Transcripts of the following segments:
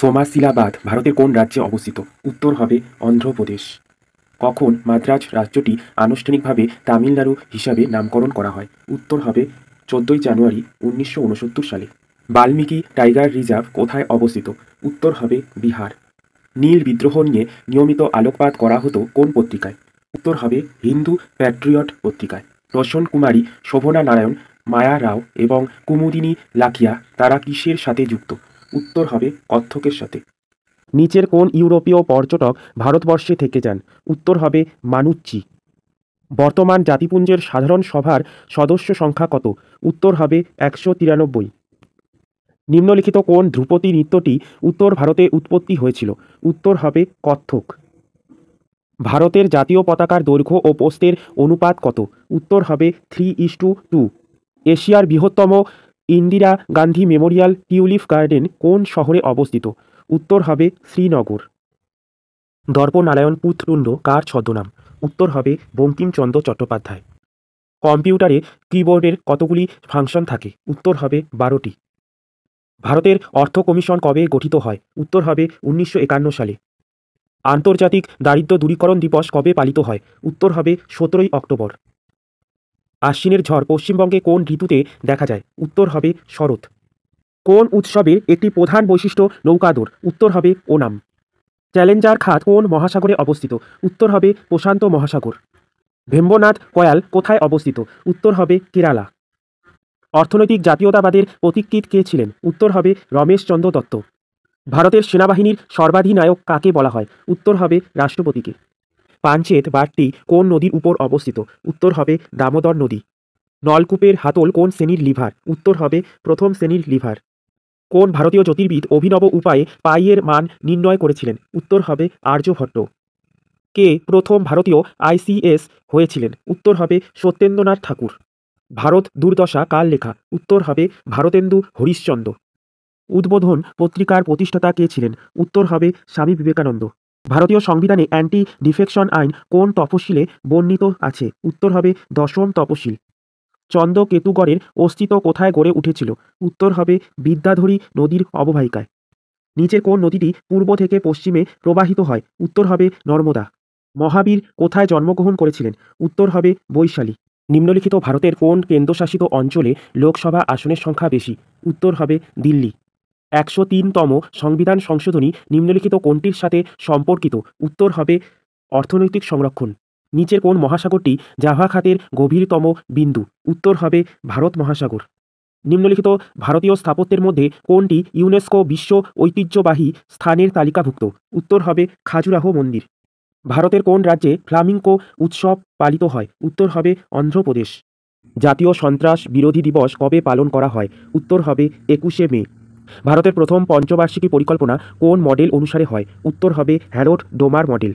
সোমাশিলাবাদ ভারতের কোন রাজ্যে অবস্থিত? উত্তর হবে অন্ধ্রপ্রদেশ। কখন মাদ্রাজ রাজ্যটি আনুষ্ঠানিকভাবে তামিলনাড়ু হিসাবে নামকরণ করা হয়? উত্তর হবে 14ই জানুয়ারি 1969 সালে। বাল্মীকি টাইগার রিজার্ভ কোথায় অবস্থিত? উত্তর হবে বিহার। নীল বিদ্রোহ নিয়ে নিয়মিত আলোকপাত করা হতো কোন পত্রিকায়? উত্তর হবে হিন্দু প্যাট্রিয়ট পত্রিকায়। রোশন কুমারী, শোভনা নারায়ণ, মায়া রাও এবং কুমুদিনী লাখিয়া তারা কিসের সাথে যুক্ত? উত্তর হবে কত্থকের সাথে। নিচের কোন ইউরোপীয় পর্যটক ভারতবর্ষে থেকে যান? উত্তর হবে মানুচ্চি। বর্তমান জাতিপুঞ্জের সাধারণ সভার সদস্য সংখ্যা কত? উত্তর হবে 193। নিম্নলিখিত কোন ধ্রুপদী নৃত্যটি উত্তর ভারতে উৎপত্তি হয়েছিল? উত্তর হবে কত্থক। ভারতের জাতীয় পতাকার দৈর্ঘ্য ও প্রস্থের অনুপাত কত? উত্তর হবে 3:2। এশিয়ার বৃহত্তম Indira Gandhi Memorial tulip garden কোন শহরে অবস্থিত? উত্তর হবে শ্রীনগর। দর্পনারায়ণ পুততুণ্ড কার ছদ্মনাম? উত্তর হবে বঙ্কিমচন্দ্র চট্টোপাধ্যায়। কম্পিউটারে কিবোর্ডের কতগুলি ফাংশন থাকে? উত্তর হবে 12টি। ভারতের অর্থ কমিশন কবে গঠিত হয়? উত্তর হবে 1951 সালে। আন্তর্জাতিক দারিদ্র্য দূরীকরণ দিবস কবে পালিত হয়? উত্তর হবে 17ই অক্টোবর। আশ্বিনের ঝড় পশ্চিমবঙ্গে কোন ঋতুতে দেখা যায়? উত্তর হবে শরৎ। কোন উৎসবের একটি প্রধান বৈশিষ্ট্য নৌকাদৌড়? উত্তর হবে ওনাম। চ্যালেঞ্জার খাত কোন মহাসাগরে অবস্থিত? উত্তর হবে প্রশান্ত মহাসাগর। ভেম্বনাথ কয়াল কোথায় অবস্থিত? উত্তর হবে কেরালা। অর্থনৈতিক জাতীয়তাবাদের পথিকৃৎ কে ছিলেন? উত্তর হবে রমেশচন্দ্র দত্ত। ভারতের সেনাবাহিনীর সর্বাধিনায়ক কাকে বলা হয়? উত্তর হবে রাষ্ট্রপতিকে। পাঞ্চেত বাঁধটি কোন নদীর উপর অবস্থিত? উত্তর হবে দামোদর নদী। নলকূপের হাতল কোন শ্রেণীর লিভার? উত্তর হবে প্রথম শ্রেণীর লিভার। কোন ভারতীয় জ্যোতির্বিদ অভিনব উপায়ে পাইয়ের মান নির্ণয় করেছিলেন? উত্তর হবে আর্যভট্ট। কে প্রথম ভারতীয় আইসিএস হয়েছিলেন? উত্তর হবে সত্যেন্দ্রনাথ ঠাকুর। ভারত দুর্দশা কার লেখা? উত্তর হবে ভারতেন্দু হরিশ্চন্দ্র। উদ্বোধন পত্রিকার প্রতিষ্ঠাতা কে ছিলেন? উত্তর হবে স্বামী বিবেকানন্দ। ভারতীয় সংবিধানে অ্যান্টি ডিফেকশন আইন কোন তফসিলে বর্ণিত আছে? উত্তর হবে 10ম তফসিল। চন্দ্রকেতুগড়ের অস্তিত্ব কোথায় গড়ে উঠেছিল? উত্তর হবে বিদ্যাধরী নদীর অববাহিকায়। নিচের কোন নদীটি পূর্ব থেকে পশ্চিমে প্রবাহিত হয়? উত্তর হবে নর্মদা। মহাবীর কোথায় জন্মগ্রহণ করেছিলেন? উত্তর হবে বৈশালী। নিম্নলিখিত ভারতের কোন কেন্দ্রশাসিত অঞ্চলে লোকসভা আসনের সংখ্যা বেশি? উত্তর হবে দিল্লি। 103তম সংবিধান সংশোধনী নিম্নলিখিত কোনটির সাথে সম্পর্কিত? উত্তর হবে অর্থনৈতিক সংরক্ষণ। নিচের কোন মহাসাগরটি জাভা খাতের গভীরতম বিন্দু? উত্তর হবে ভারত মহাসাগর। নিম্নলিখিত ভারতীয় স্থাপত্যের মধ্যে কোনটি ইউনেস্কো বিশ্ব ঐতিহ্যবাহী স্থানের তালিকাভুক্ত? উত্তর হবে খাজুরাহো মন্দির। ভারতের কোন রাজ্যে ফ্লামিঙ্গো উৎসব পালিত হয়? উত্তর হবে অন্ধ্রপ্রদেশ। জাতীয় সন্ত্রাস বিরোধী দিবস কবে পালন করা হয়? উত্তর হবে 21শে মে। ভারতের প্রথম পঞ্চবার্ষিকী পরিকল্পনা কোন মডেল অনুসারে হয়? উত্তর হবে হ্যারোড ডোমার মডেল।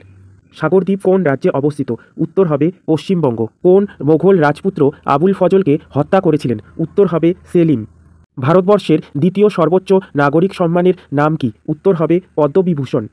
সাগরদ্বীপ কোন রাজ্যে অবস্থিত? উত্তর হবে পশ্চিমবঙ্গ। কোন মোঘল রাজপুত্র আবুল ফজলকে হত্যা করেছিলেন? উত্তর হবে সেলিম। ভারতবর্ষের দ্বিতীয় সর্বোচ্চ নাগরিক সম্মানের নাম কি? উত্তর হবে পদ্মবিভূষণ।